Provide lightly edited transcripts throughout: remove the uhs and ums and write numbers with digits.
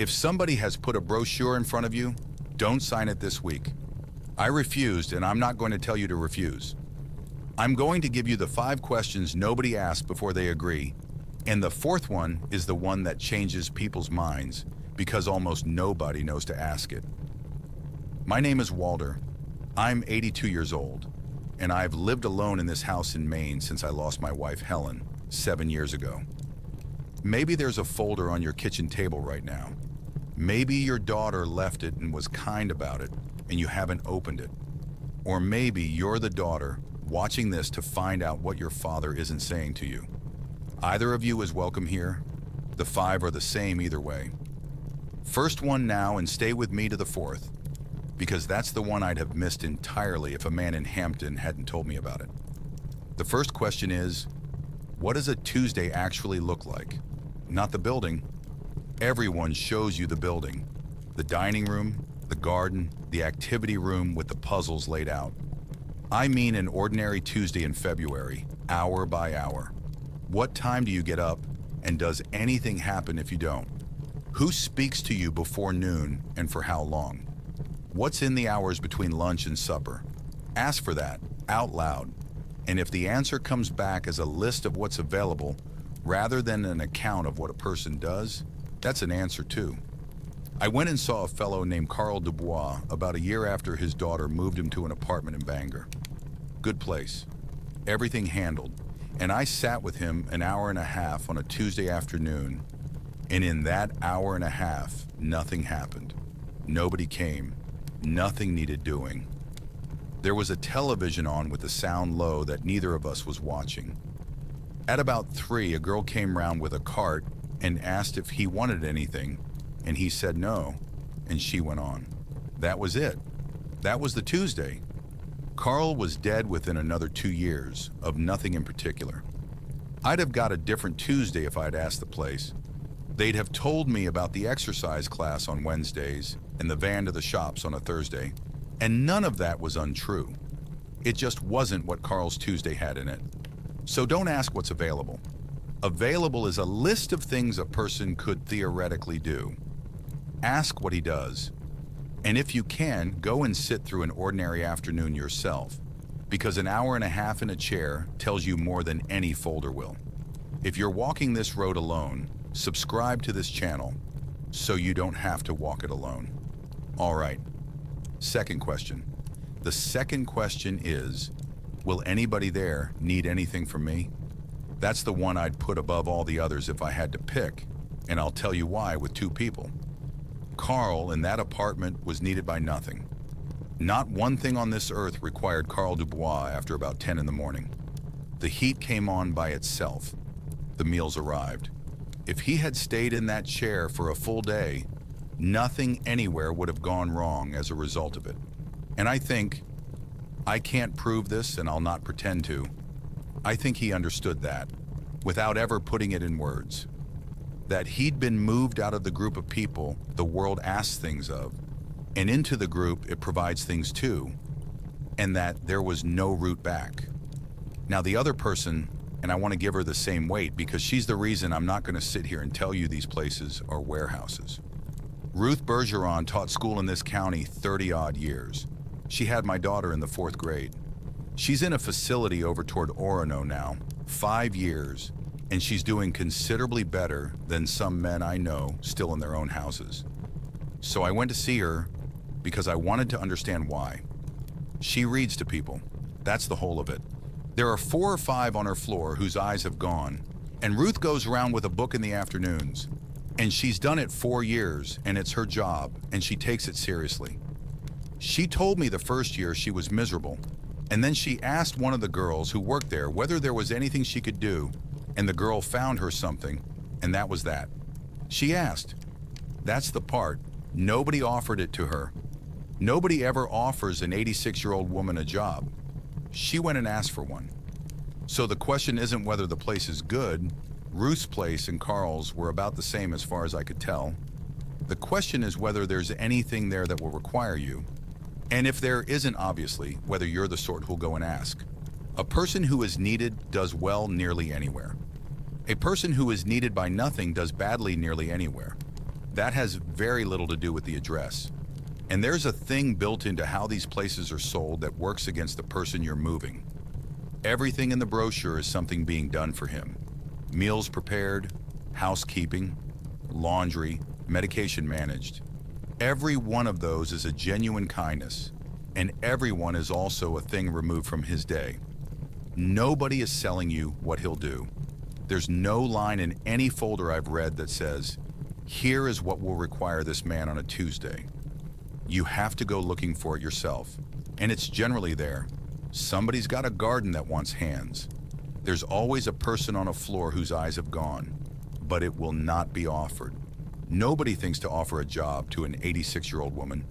If somebody has put a brochure in front of you, don't sign it this week. I refused, and I'm not going to tell you to refuse. I'm going to give you the 5 questions nobody asks before they agree, and the 4th one is the one that changes people's minds because almost nobody knows to ask it. My name is Walter. I'm 82 years old, and I've lived alone in this house in Maine since I lost my wife Helen 7 years ago. Maybe there's a folder on your kitchen table right now. Maybe your daughter left it and was kind about it, and you haven't opened it. Or maybe you're the daughter watching this to find out what your father isn't saying to you. Either of you is welcome here. The 5 are the same either way. First one now, and stay with me to the 4th, because that's the one I'd have missed entirely if a man in Hampton hadn't told me about it. The first question is, what does a Tuesday actually look like? Not the building. Everyone shows you the building. The dining room, the garden, the activity room with the puzzles laid out. I mean an ordinary Tuesday in February, hour by hour. What time do you get up, and does anything happen if you don't? Who speaks to you before noon, and for how long? What's in the hours between lunch and supper? Ask for that, out loud. And if the answer comes back as a list of what's available, rather than an account of what a person does, that's an answer too. I went and saw a fellow named Carl Dubois about a year after his daughter moved him to an apartment in Bangor. Good place. Everything handled. And I sat with him an hour and a half on a Tuesday afternoon, and in that hour and a half, nothing happened. Nobody came. Nothing needed doing. There was a television on with the sound low that neither of us was watching. At about 3, a girl came round with a cart and asked if he wanted anything, and he said no, and she went on. That was it. That was the Tuesday. Carl was dead within another 2 years, of nothing in particular. I'd have got a different Tuesday if I'd asked the place. They'd have told me about the exercise class on Wednesdays and the van to the shops on a Thursday, and none of that was untrue. It just wasn't what Carl's Tuesday had in it. So don't ask what's available. Available is a list of things a person could theoretically do. Ask what he does. And if you can, go and sit through an ordinary afternoon yourself, because an hour and a half in a chair tells you more than any folder will. If you're walking this road alone, subscribe to this channel so you don't have to walk it alone. All right. Second question. The second question is, will anybody there need anything from me? That's the one I'd put above all the others if I had to pick, and I'll tell you why with 2 people. Carl in that apartment was needed by nothing. Not one thing on this earth required Carl Dubois after about 10 in the morning. The heat came on by itself. The meals arrived. If he had stayed in that chair for a full day, nothing anywhere would have gone wrong as a result of it. And I can't prove this and I'll not pretend to, I think he understood that, without ever putting it in words. That he'd been moved out of the group of people the world asks things of, and into the group it provides things to, and that there was no route back. Now the other person, and I want to give her the same weight because she's the reason I'm not going to sit here and tell you these places are warehouses. Ruth Bergeron taught school in this county 30-odd years. She had my daughter in the 4th grade. She's in a facility over toward Orono now, 5 years, and she's doing considerably better than some men I know still in their own houses. So I went to see her because I wanted to understand why. She reads to people. That's the whole of it. There are 4 or 5 on her floor whose eyes have gone, and Ruth goes around with a book in the afternoons. And she's done it 4 years, and it's her job, and she takes it seriously. She told me the first year she was miserable, and then she asked one of the girls who worked there whether there was anything she could do, and the girl found her something, and that was that. She asked. That's the part. Nobody offered it to her. Nobody ever offers an 86-year-old woman a job. She went and asked for one. So the question isn't whether the place is good. Ruth's place and Carl's were about the same as far as I could tell. The question is whether there's anything there that will require you. And if there isn't, obviously, whether you're the sort who'll go and ask. A person who is needed does well nearly anywhere. A person who is needed by nothing does badly nearly anywhere. That has very little to do with the address. And there's a thing built into how these places are sold that works against the person you're moving. Everything in the brochure is something being done for him. Meals prepared, housekeeping, laundry, medication managed. Every one of those is a genuine kindness, and everyone is also a thing removed from his day. Nobody is selling you what he'll do. There's no line in any folder I've read that says, "Here is what will require this man on a Tuesday." You have to go looking for it yourself, and it's generally there. Somebody's got a garden that wants hands. There's always a person on a floor whose eyes have gone, but it will not be offered. Nobody thinks to offer a job to an 86-year-old woman,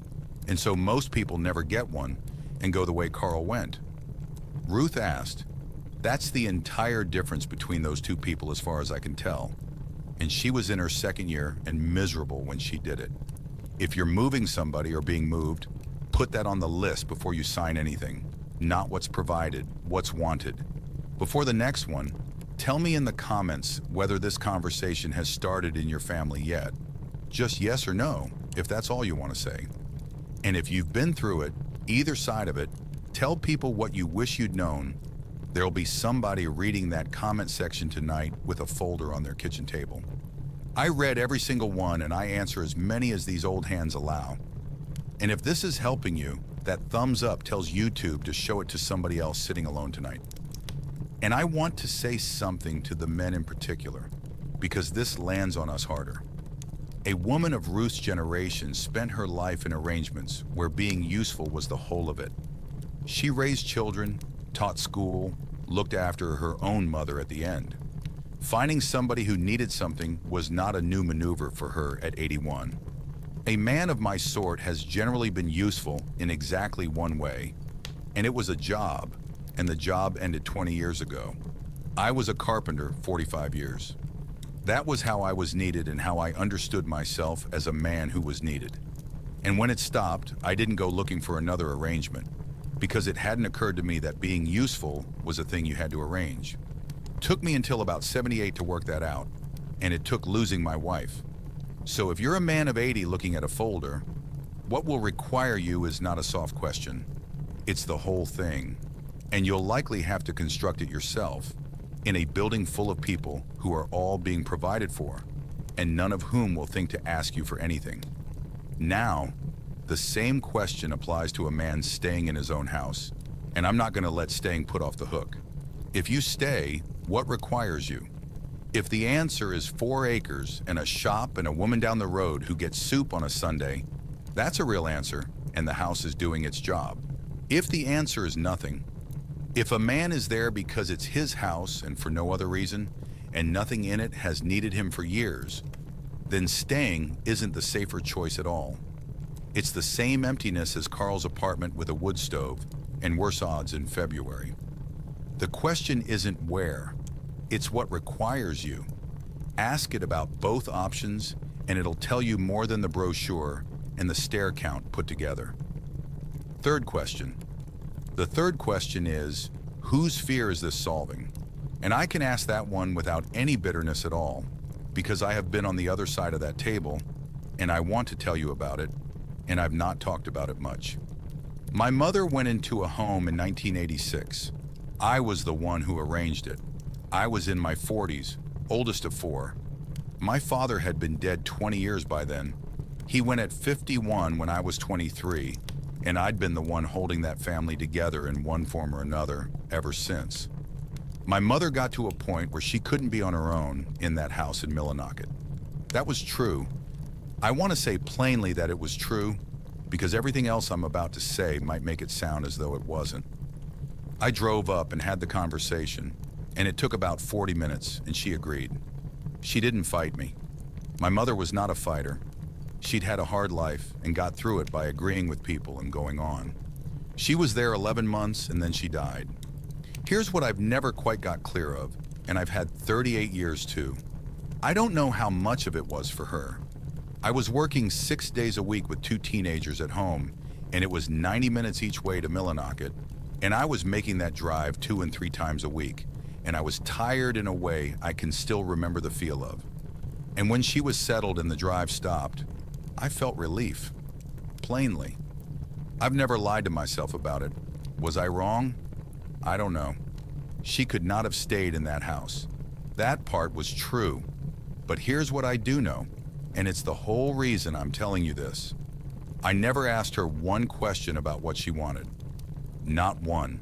and so most people never get one and go the way Carl went. Ruth asked, "That's the entire difference between those two people as far as I can tell." And she was in her second year and miserable when she did it. If you're moving somebody or being moved, put that on the list before you sign anything. Not what's provided, what's wanted. Before the next one, tell me in the comments whether this conversation has started in your family yet. Just yes or no, if that's all you want to say. And if you've been through it, either side of it, tell people what you wish you'd known. There'll be somebody reading that comment section tonight with a folder on their kitchen table. I read every single one and I answer as many as these old hands allow. And if this is helping you, that thumbs up tells YouTube to show it to somebody else sitting alone tonight. And I want to say something to the men in particular, because this lands on us harder. A woman of Ruth's generation spent her life in arrangements where being useful was the whole of it. She raised children, taught school, looked after her own mother at the end. Finding somebody who needed something was not a new maneuver for her at 81. A man of my sort has generally been useful in exactly one way, and it was a job, and the job ended 20 years ago. I was a carpenter 45 years. That was how I was needed and how I understood myself as a man who was needed. And when it stopped, I didn't go looking for another arrangement, because it hadn't occurred to me that being useful was a thing you had to arrange. Took me until about 78 to work that out, and it took losing my wife. So if you're a man of 80 looking at a folder, what will require you is not a soft question. It's the whole thing, and you'll likely have to construct it yourself in a building full of people who are all being provided for, and none of whom will think to ask you for anything. Now, the same question applies to a man staying in his own house, and I'm not going to let staying put off the hook. If you stay, what requires you? If the answer is 4 acres and a shop and a woman down the road who gets soup on a Sunday, that's a real answer, and the house is doing its job. If the answer is nothing, if a man is there because it's his house and for no other reason, and nothing in it has needed him for years, then staying isn't the safer choice at all. It's the same emptiness as Carl's apartment with a wood stove, and worse odds in February. The question isn't where, it's what requires you. Ask it about both options, and it'll tell you more than the brochure and the stair count put together. Third question. The third question is, whose fear is this solving? And I can ask that one without any bitterness at all, because I have been on the other side of that table, and I want to tell you about it, and I've not talked about it much. My mother went into a home in 1986. I was the one who arranged it. I was in my 40s, oldest of 4. My father had been dead 20 years by then. He went at 51 when I was 23, and I'd been the one holding that family together in one form or another ever since. My mother got to a point where she couldn't be on her own in that house in Millinocket. That was true. I want to say plainly that it was true, because everything else I'm about to say might make it sound as though it wasn't. I drove up and had the conversation, and it took about 40 minutes, and she agreed. She didn't fight me. My mother was not a fighter. She'd had a hard life and got through it by agreeing with people and going on. She was there 11 months and then she died. Here's what I've never quite got clear of, and I've had 38 years too. I don't know how much of it was for her. I was working 6 days a week with 2 teenagers at home, and it was 90 minutes each way to Millinocket, and I was making that drive 2 and 3 times a week, and I was tired in a way I can still remember the feel of. And when she was settled and the drive stopped, I felt relief. Plainly. I've never lied to myself about it. Was I wrong? I don't know. She could not have stayed in that house. That part was true. But here's what I do know, and it's the whole reason I'm telling you this. I never asked her one question about what she wanted. Not one.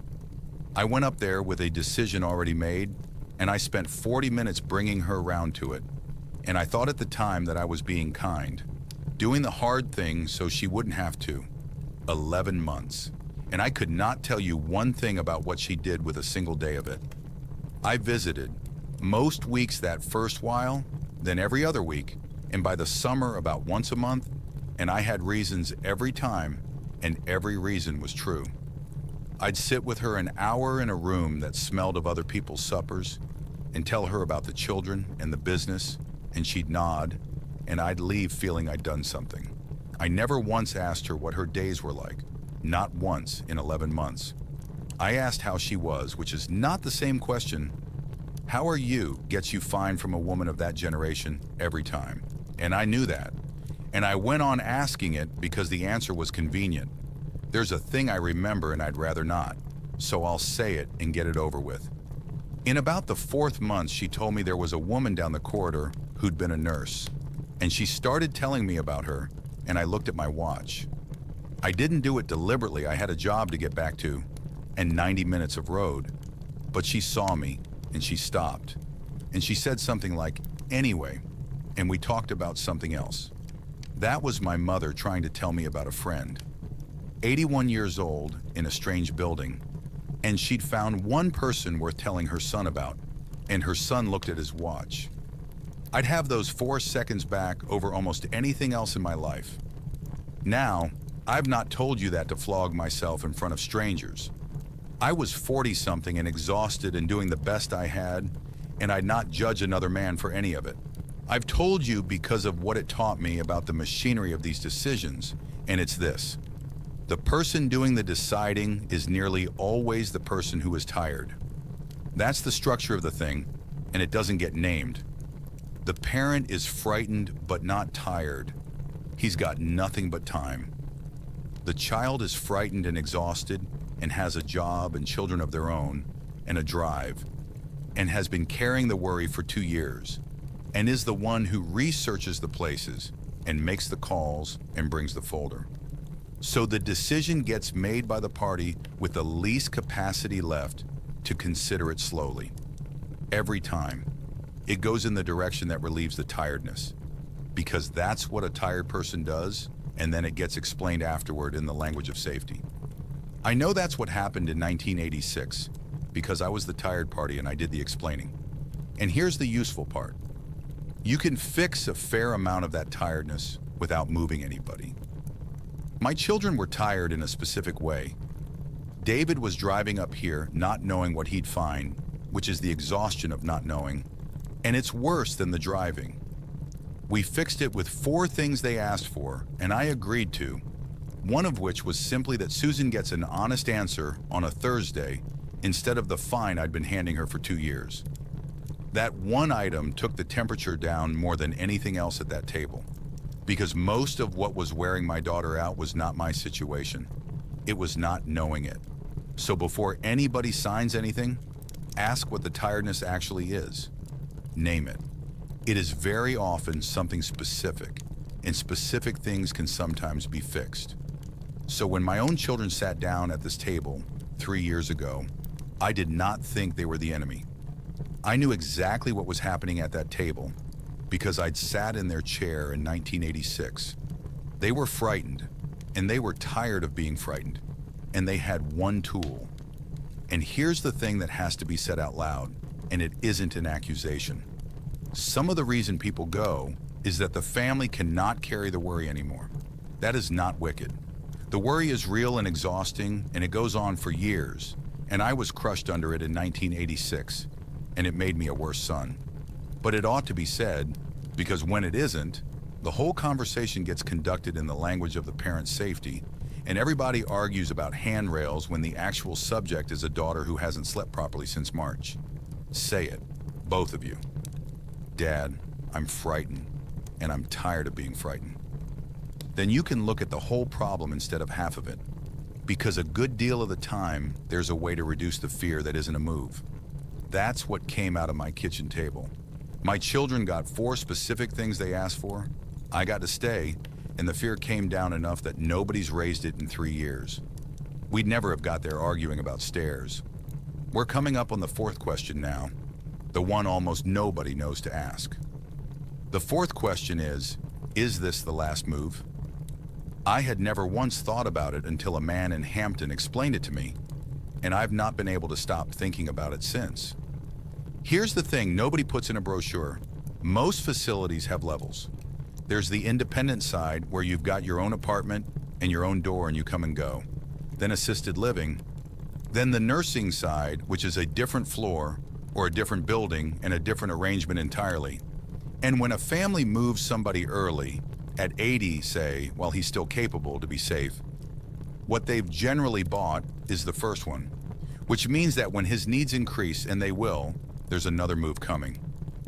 I went up there with a decision already made, and I spent 40 minutes bringing her around to it. And I thought at the time that I was being kind, doing the hard thing so she wouldn't have to. 11 months. And I could not tell you one thing about what she did with a single day of it. I visited, most weeks that first while, then every other week, and by the summer about once a month, and I had reasons every time, and every reason was true. I'd sit with her an hour in a room that smelled of other people's suppers, and tell her about the children and the business, and she'd nod, and I'd leave feeling I'd done something. I never once asked her what her days were like, not once in 11 months. I asked how she was, which is not the same question. How are you gets you fine from a woman of that generation every time. And I knew that. And I went on asking it because the answer was convenient. There's a thing I remember and I'd rather not, so I'll say it and get it over with. In about the 4th month, she told me there was a woman down the corridor who'd been a nurse. And she started telling me about her, and I looked at my watch. I didn't do it deliberately. I had a job to get back to, and 90 minutes of road. But she saw me, and she stopped. And she said something like, "Anyway," and we talked about something else. That was my mother trying to tell me about a friend. 81 years old, in a strange building, and she'd found one person worth telling her son about, and her son looked at his watch. I'd have those 4 seconds back over almost anything else in my life. Now, I've not told you that to flog myself in front of strangers. I was 40-something and exhausted and doing the best I had, and I'd not judge another man for any of it. I've told you because of what it taught me about the machinery of these decisions, and it's this. The person doing the deciding is nearly always the person who is tired. That's the structure of the thing, and it doesn't get named. The parent is frightened but not tired. He's got nothing but time. The child is frightened and exhausted and has a job and children of their own and a drive and has been carrying the worry for 2 years and is the one who researches the places and makes the calls and brings the folder. So the decision gets made by the party with the least capacity left to consider it slowly. Every time, it goes in the direction that relieves the tiredness, because that's what a tired person does, and then it gets explained afterward in the language of safety. I know that's what happened in 1986, because I was the tired party and I did the explaining. And here's the useful part. You can fix a fair amount of that tiredness without moving anybody. My children were tired in a specific way. David was driving up here not knowing what he'd find, which is the exhaustion of not knowing, and it's worse than the driving. We fixed it with 4 things they asked for, and I agreed to, one of which was simply that Susan gets an honest answer on a Thursday instead of the fine I'd been handing her for 2 years. That one item took the temperature down more than anything else at that table, because most of what was wearing my daughter out was not my situation. It was not knowing it. So before anybody signs anything, ask what the tiredness actually is. Name it. It is very often something specific, and specific things can sometimes be fixed. So when my own children sat down at this table 3 years ago, I did not think they were the enemy. I knew exactly what was happening at that table because I'd sat in their chair in 1986. They were frightened, and they were tired of being frightened, and they had one tool. And here's the thing that has to be said out loud, and it isn't an accusation. Some of the reason people go is that the family cannot carry the worry anymore. That is not wicked. The worry is real and exhausting, and it goes on for years, and I was crushed under it in 1986, and it made me a worse son. But it ought to be said, because when it isn't, the whole conversation gets conducted in the language of the parent's safety, and everybody argues about handrails when the actual subject is a daughter who hasn't slept properly since March. Say it, both of you. Dad, I'm frightened, and I'm tired of being frightened. Then you can look at the whole problem instead of half of it. Because a good deal of the time, there's a way to reduce the fear that isn't a move. That's what came out of my kitchen table. My children got 4 specific things they asked for. I got to stay, and the fear came down enough that nobody's raised it in 3 years. We'd never have got there arguing about stairs. We're coming up on the 4th question now, the one almost nobody knows to ask. The 4th question is this the last move? I had never once thought about it until a man in Hampton explained it to me, and I've not been able to stop thinking about it since. Here's the thing nobody puts in a brochure. Most facilities have levels. There's the independent side where you've got your own apartment and your own door and you come and go. Then assisted living. Then the nursing side, which is a different floor or a different building and a different arrangement entirely. And when a family moves somebody early, at 80, say, while he's still capable to be safe, what they've generally bought is the first one, which means that when his needs increase, and they will, there's another move coming.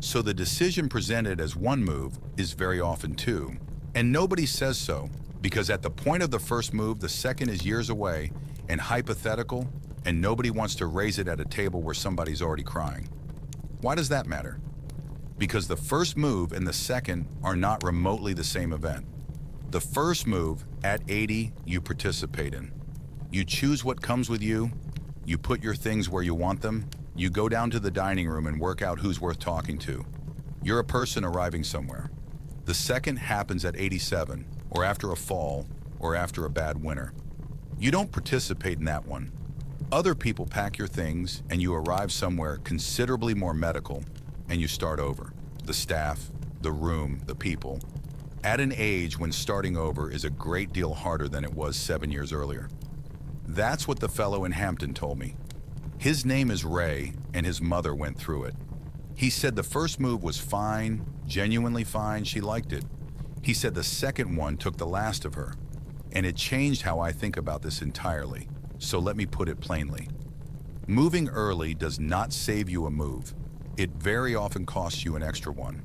So the decision presented as one move is very often two. And nobody says so, because at the point of the first move, the second is years away and hypothetical, and nobody wants to raise it at a table where somebody's already crying. Why does that matter? Because the first move and the second are not remotely the same event. The first move, at 80, you participate in. You choose what comes with you, you put your things where you want them, you go down to the dining room and work out who's worth talking to. You're a person arriving somewhere. The second happens at 87, or after a fall, or after a bad winter. You don't participate in that one. Other people pack your things and you arrive somewhere considerably more medical, and you start over. The staff, the room, the people. At an age when starting over is a great deal harder than it was 7 years earlier. That's what the fellow in Hampton told me. His name is Ray, and his mother went through it. He said the first move was fine, genuinely fine, she liked it. He said the second one took the last of her, and it changed how I think about this entirely. So let me put it plainly. Moving early does not save you a move. It very often costs you an extra one.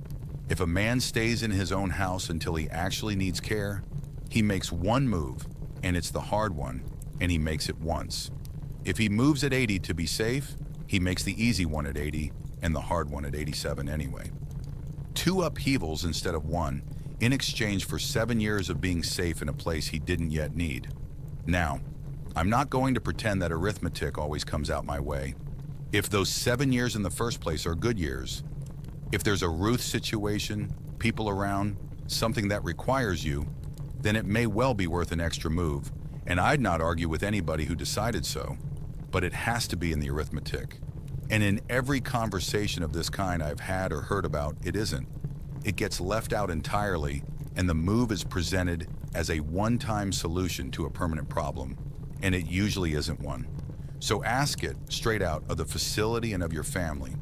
If a man stays in his own house until he actually needs care, he makes one move, and it's the hard one, and he makes it once. If he moves at 80 to be safe, he makes the easy one at 80 and the hard one at 87 anyway. 2 upheavals instead of 1, in exchange for 7 years of being safe in a place he didn't yet need. Now, I'm not going to pretend that arithmetic always comes out my way. If those 7 years in the first place are good years, if there's a Ruth situation, people around, something that requires you, then it may well be worth an extra move, and I'd not argue with anybody who decided so. But it has to be in the arithmetic. And in every conversation of this kind I've had or heard about, it isn't. It gets left out entirely, and the move is presented as a one-time solution to a permanent problem, and it usually isn't one. So ask it straight out of the facility and of your family.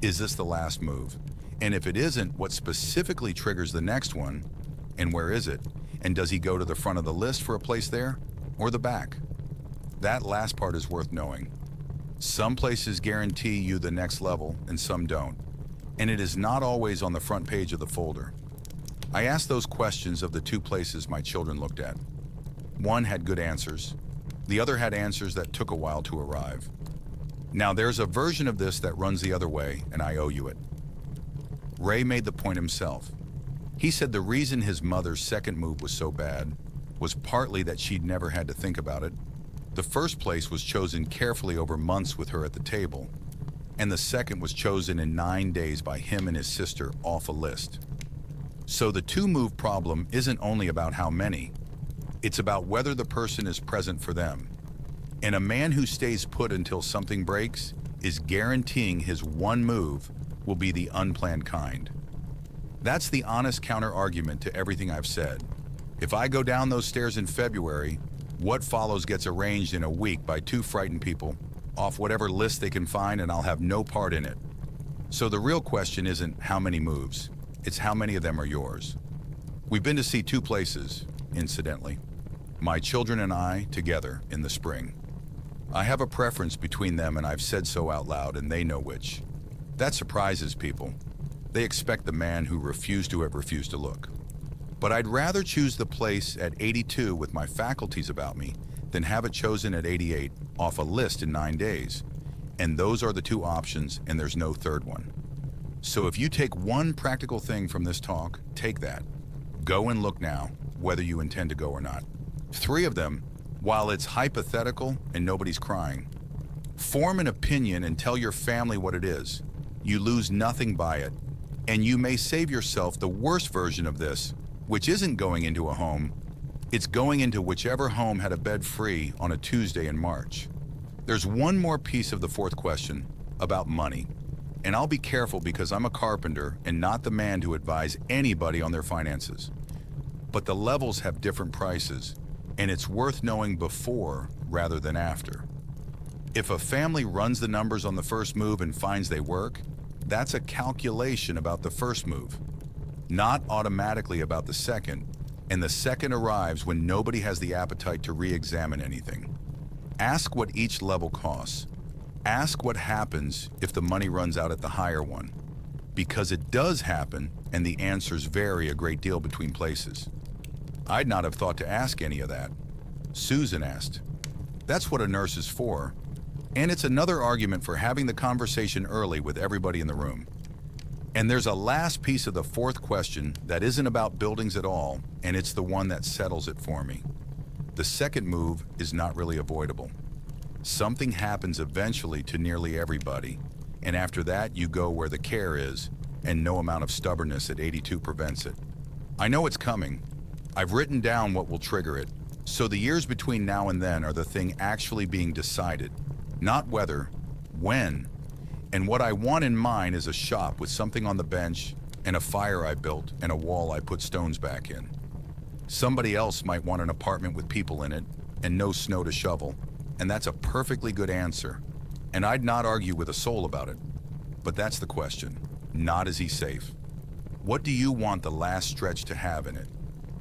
Is this the last move? And if it isn't, what specifically triggers the next one, and where is it? And does he go to the front of the list for a place there, or the back? That last part is worth knowing. Some places guarantee you the next level, and some don't. And it is not always on the front page of the folder. I asked those questions of the 2 places my children looked at. One had good answers. The other had answers that took a while to arrive. Now there's a version of this that runs the other way, and I owe you it. Ray made the point himself. He said the reason his mother's second move was so bad was partly that she'd never had to think about it. The first place was chosen carefully over months with her at the table, and the second was chosen in 9 days by him and his sister off a list. So the 2-move problem isn't only about how many, it's about whether the person is present for them. And a man who stays put until something breaks is guaranteeing his one move will be the unplanned kind. That's the honest counter-argument to everything I've said. If I go down those stairs in February, what follows gets arranged in a week by 2 frightened people off whatever list they can find, and I'll have no part in it. So the real question isn't how many moves, it's how many of them are yours. We've been to see 2 places, incidentally. My children and I together in the spring. I have a preference between them, and I've said so out loud, and they know which. That surprises people. They expect the man who refused to look. But I'd rather choose the place at 82 with my faculties about me than have it chosen at 88 off a list in 9 days. And those are the two options, and there's no third one. So if you take one practical thing from this talk, take that. Go and look now, whether you intend to go or not. 3 of them, while it's hypothetical and nobody's crying. Form an opinion and tell your family what it is. You lose nothing by it, and you may save yourself the worst version of this, which isn't going into a home. It's going into whichever home had a bed free on a Tuesday in March. There's one more piece of the 4th question about money, and I'll be careful because I'm a carpenter and not the man to advise anybody on their finances. But the levels have different prices, and it's worth knowing before rather than after. If a family runs the numbers on the first move and finds they work, that's a calculation about the first move, not automatically about the second, and the second arrives when nobody has the appetite to re-examine anything. Ask what each level costs. Ask what happens if the money runs out at the higher one, because it does happen and the answers vary a great deal between places. I'd not have thought to ask any of that. Susan asked. That's what a nurse is for, and it's another argument for having the conversation early with everybody in the room. And there's a last piece of the 4th question that isn't about buildings at all, and it's the one that settles it for me. The second move is not really avoidable. Something happens eventually to nearly everybody, and after that you go where the care is, and no amount of stubbornness at 82 prevents it. I know it's coming. I've written down what will trigger it, so the years between now and then are the thing actually being decided, not whether, when. And what I want in mind is a shop with something on the bench, and a fire I built, and a wall I put stones back in. Somebody else might want an apartment with people in it, and no snow to shovel, and that's a perfectly good answer. And I'd not argue with a soul about it. But that's the question. Not is he safe? What do you want the last stretch to have in it?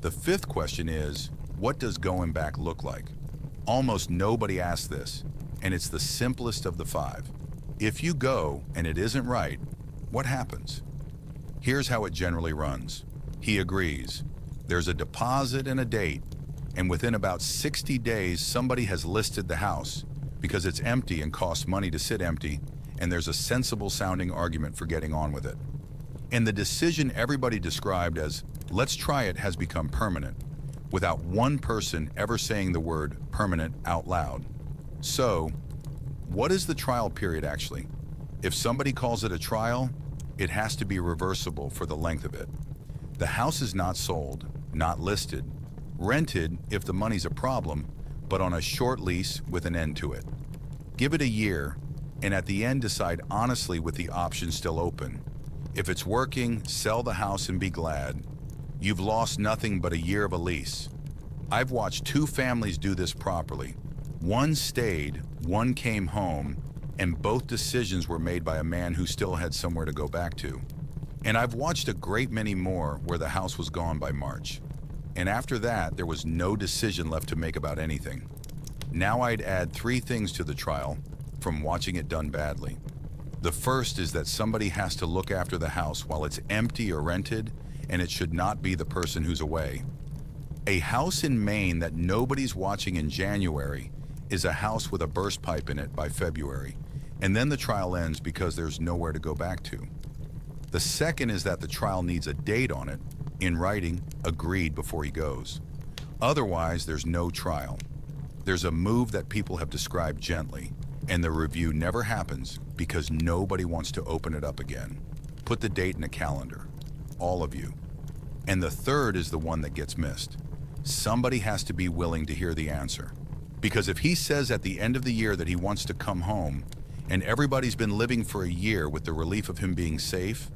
The 5th question is, what does going back look like? Almost nobody asks this, and it's the simplest of the 5. If you go and it isn't right, what happens? Here's how it generally runs. He agrees. There's a deposit and a date, and within about 60 days somebody has listed the house because it's empty and costs money to sit empty, and there's a sensible sounding argument for getting on with it. And the decision everybody described as, let's try it, has become permanent, without one person ever saying the word permanent out loud. So, what is the trial period actually? If somebody calls it a trial, it has to be reversible for the length of it. The house is not sold, not listed, rented if the money's a problem, but on a short lease with an end to it. Give it a year, and at the end decide honestly with the option still open. If it's working, sell the house and be glad. You've lost nothing but a year of a lease. I've watched 2 families do this properly. One stayed, one came home, and both decisions were made by a man who still had somewhere to go back to. And I've watched a great many more where the house was gone by March. And after that, there was no decision left to make about anything. Now I'd add 3 things to the trial from watching it done badly. The first is that somebody has to look after the house while it's empty or rented, and it should not be the person who's away. A house in Maine that nobody's watching in January is a house with a burst pipe in it by February, and then the trial ends because there's nowhere to go back to. The second is that the trial needs a date on it, in writing, agreed before he goes. Otherwise, there's no trial. There's a move that people have described gently, and the review never happens because nobody wants to open it up again. Put the date in a calendar, all of you. And the third is the one that gets missed. Somebody has to be willing to hear the answer. Because if he says at the end of the year that he wants to come home, and everybody's been living for a year with the relief of him being safe,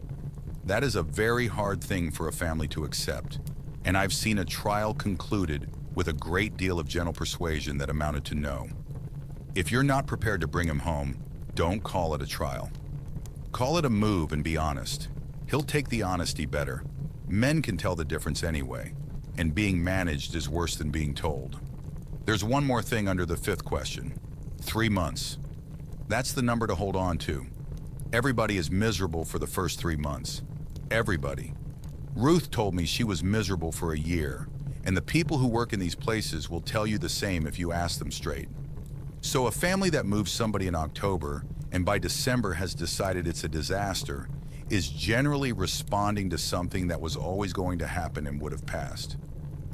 that is a very hard thing for a family to accept. And I've seen a trial concluded with a great deal of gentle persuasion that amounted to no. If you're not prepared to bring him home, don't call it a trial. Call it a move and be honest. He'll take the honesty better. Men can tell the difference anyway, and being managed is worse than being told. There's one more thing under the 5th question. 3 months. That's the number to hold on to. Everybody is miserable for the first 3 months. Everybody. Ruth told me she was miserable for a year, and the people who work in these places will tell you the same if you ask them straight. So a family that moves somebody in October and by December has decided it's a disaster is generally responding to something that was always going to happen and would have passed.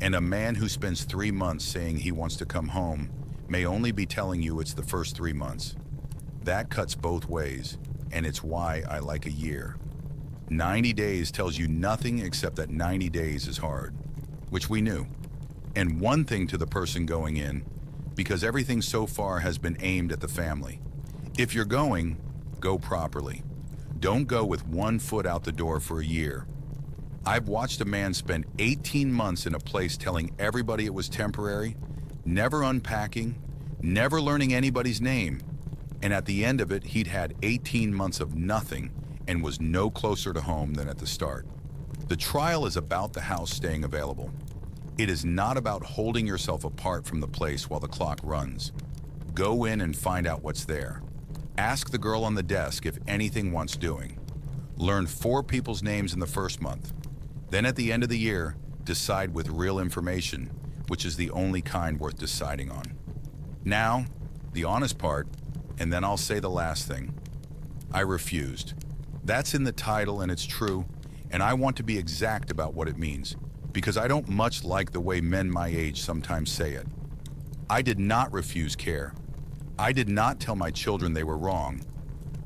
And a man who spends 3 months saying he wants to come home may only be telling you it's the first 3 months. That cuts both ways, and it's why I like a year. 90 days tells you nothing except that 90 days is hard, which we knew. And one thing to the person going in, because everything so far has been aimed at the family. If you're going, go properly. Don't go with 1 foot out the door for a year. I've watched a man spend 18 months in a place telling everybody it was temporary, never unpacking, never learning anybody's name, and at the end of it, he'd had 18 months of nothing and was no closer to home than at the start. The trial is about the house staying available. It is not about holding yourself apart from the place while the clock runs. Go in and find out what's there. Ask the girl on the desk if anything wants doing. Learn 4 people's names in the first month. Then at the end of the year, decide with real information, which is the only kind worth deciding on. Now, the honest part, and then I'll say the last thing. I refused. That's in the title and it's true, and I want to be exact about what it means, because I don't much like the way men my age sometimes say it. I did not refuse care. I did not tell my children they were wrong.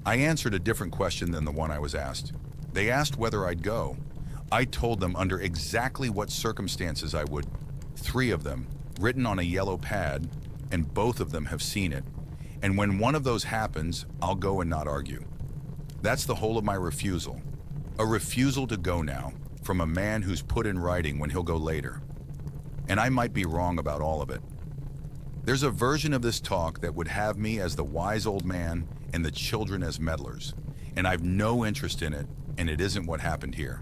I answered a different question than the one I was asked. They asked whether I'd go. I told them under exactly what circumstances I would. 3 of them, written on a yellow pad, and both of them have seen it. And when one of those happens, I'll go and not argue. That's the whole of my refusal. A refusal to go now, from a man who's put in writing when he'll go later. And I might be wrong about all of it. There's a version of this talk that would have me as the wise old man and the children as meddlers, and I've no interest in it, and it isn't what happened here.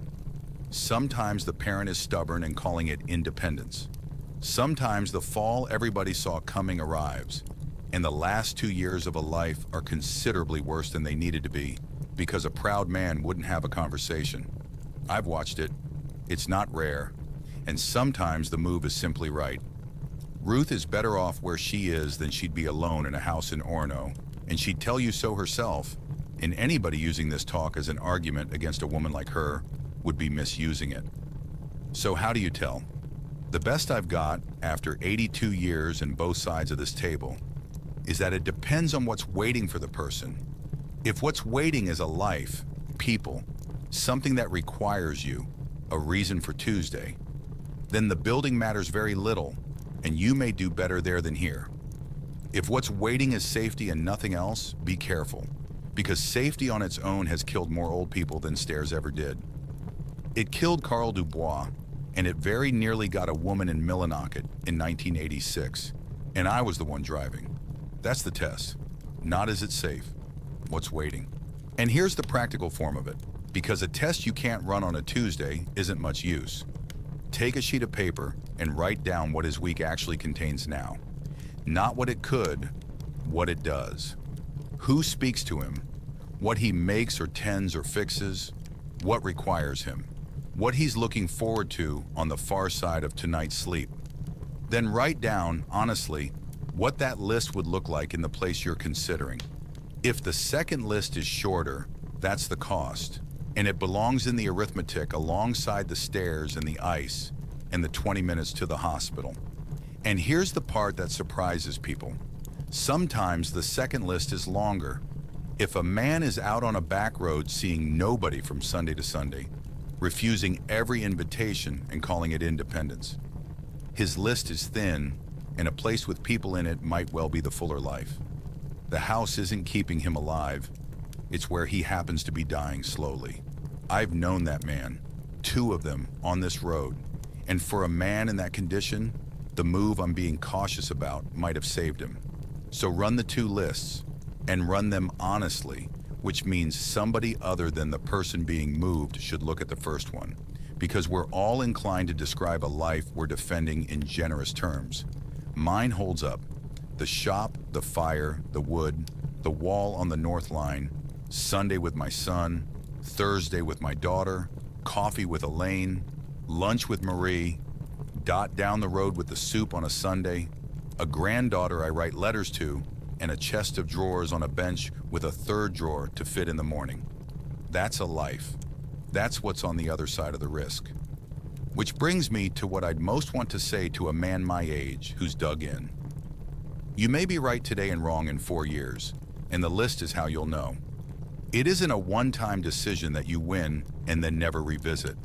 Sometimes the parent is stubborn and calling it independence. Sometimes the fall everybody saw coming arrives, and the last 2 years of a life are considerably worse than they needed to be because a proud man wouldn't have a conversation. I've watched it. It's not rare, and sometimes the move is simply right. Ruth is better off where she is than she'd be alone in a house in Orono, and she'd tell you so herself, and anybody using this talk as an argument against a woman like her would be misusing it. So how do you tell? The best I've got, after 82 years and both sides of this table, is that it depends on what's waiting for the person. If what's waiting is a life, people, something that requires you, a reason for Tuesday, then the building matters very little, and you may do better there than here. If what's waiting is safety and nothing else, be careful, because safety on its own has killed more old people than stairs ever did. It killed Carl Dubois, and it very nearly got a woman in Millinocket in 1986, and I was the one driving. That's the test. Not is it safe, what's waiting. And here's the practical form of it, because a test you can't run on a Tuesday isn't much use. Take a sheet of paper and write down what his week actually contains now. Not what it could, what it does. Who speaks to him, what he makes or tends or fixes, what requires him, what he's looking forward to on the far side of tonight's sleep. Then write down, honestly, what that list would look like in the place you're considering. If the second list is shorter, that's the cost, and it belongs in the arithmetic alongside the stairs and the ice and the 20 minutes to the hospital. And here's the part that surprises people. Sometimes the second list is longer. If a man is out on a back road seeing nobody from Sunday to Sunday, refusing every invitation and calling it independence, his list is thin, and a place with people in it might well be the fuller life. The house isn't keeping him alive. It's where he happens to be dying slowly. I've known that man, 2 of them, on this road. And for a man in that condition, the move I'm being cautious about might have saved him. So run the 2 lists, and run them honestly, which means somebody other than the person being moved should look at the first one, because we're all inclined to describe a life we're defending in generous terms. Mine holds up. The shop, the fire, the wood, the wall on the north line, Sunday with my son, Thursday with my daughter, coffee with Elaine, lunch with Marie, Dot down the road with the soup on a Sunday, a granddaughter I write letters to, and a chest of drawers on a bench with a third drawer to fit in the morning. That's a life. That's what's on the other side of the risk. Which brings me to what I'd most want to say to a man my age who's dug in. You may be right today and wrong in 4 years, and the list is how you'll know. It isn't a one-time decision that you win and then never revisit.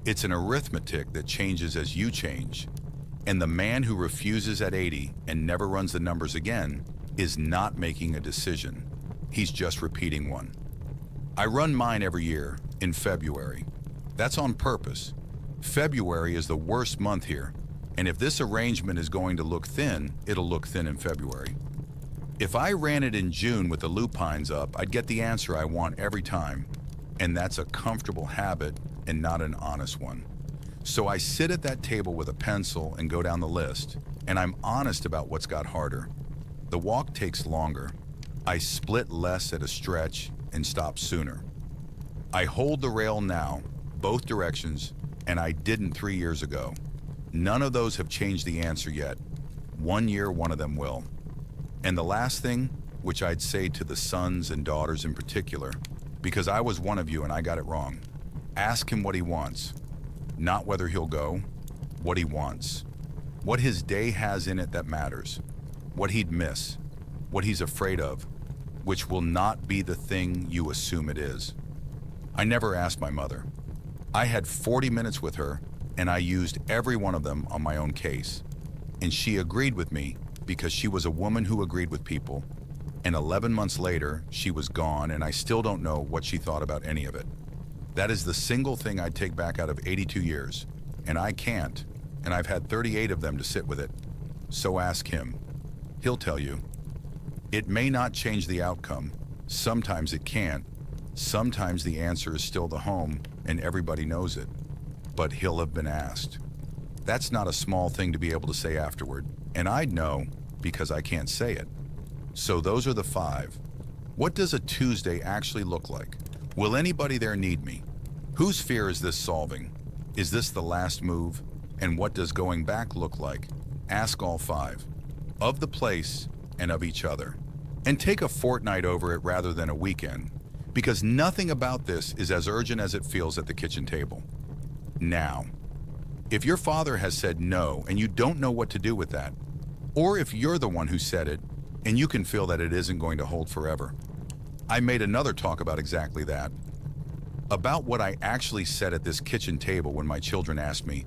It's an arithmetic that changes as you change, and the man who refuses at 80 and never runs the numbers again is not making a decision. He's just repeating one. I run mine every year in February. That's on purpose. February is the worst month here, and if this arrangement is going to look thin, it'll look thin in February. If I ran it in June with the lupines up, I'd get the answer I want every time, and that's a comfortable habit and not an honest one. So I sit at that table with a pencil and go down the list, and I'm honest about what's got harder. The walk takes longer. I split less at a stretch and stop sooner. I hold the rail now, both directions, and I didn't 3 years ago. None of those have changed the answer yet. 1 year, one of them will. And the last thing, which I'd say to the sons and daughters in particular, because I was one of you and I got it wrong, ask him what he wants. Not whether he'll go, what he wants. What his day has in it that matters. What he'd miss. What he's afraid of, which will not be the thing you assume it is. I never asked my mother. I had 40 minutes with her, and I used every one of them on my own case. And she agreed with me because she was a woman who agreed with people. And 11 months later, she was gone, and I still don't know what she thought about any of it. That is the single thing I'd take back out of 82 years, and I can't, and I've had 38 of them to sit with it. So ask him. He'll tell you. It may not change the outcome. Sometimes it can't. Sometimes the answer is still the home, and everybody knows it. But he'll have been asked. That's not a small thing to be able to say afterward, and I'd know because I can't say it. So those are the 5. What does a Tuesday actually look like? Will anybody there need me? Whose fear is this solving? Is this the last move? And what does going back look like? Ask all 5. Of the place and of each other. And take a fortnight over it rather than a weekend, because nothing about this is as urgent as it feels at the kitchen table. Now, if your father has said no and you don't know what to do with that, or if you're the one who said it and you can feel that it isn't going to hold forever, I made another talk about exactly that. About what I actually said at this kitchen table when my children asked me,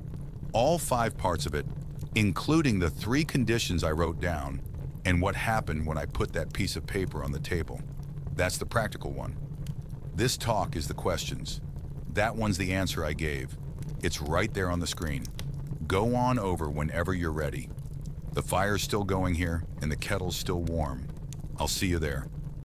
all 5 parts of it, including the 3 conditions I wrote down, and what happened when I put that piece of paper on the table. That's the practical one. This talk is the questions. That one's the answer I gave. It's right there on the screen. Go on over whenever you're ready. The fire's still going here, and the kettle's still warm. I'll see you there.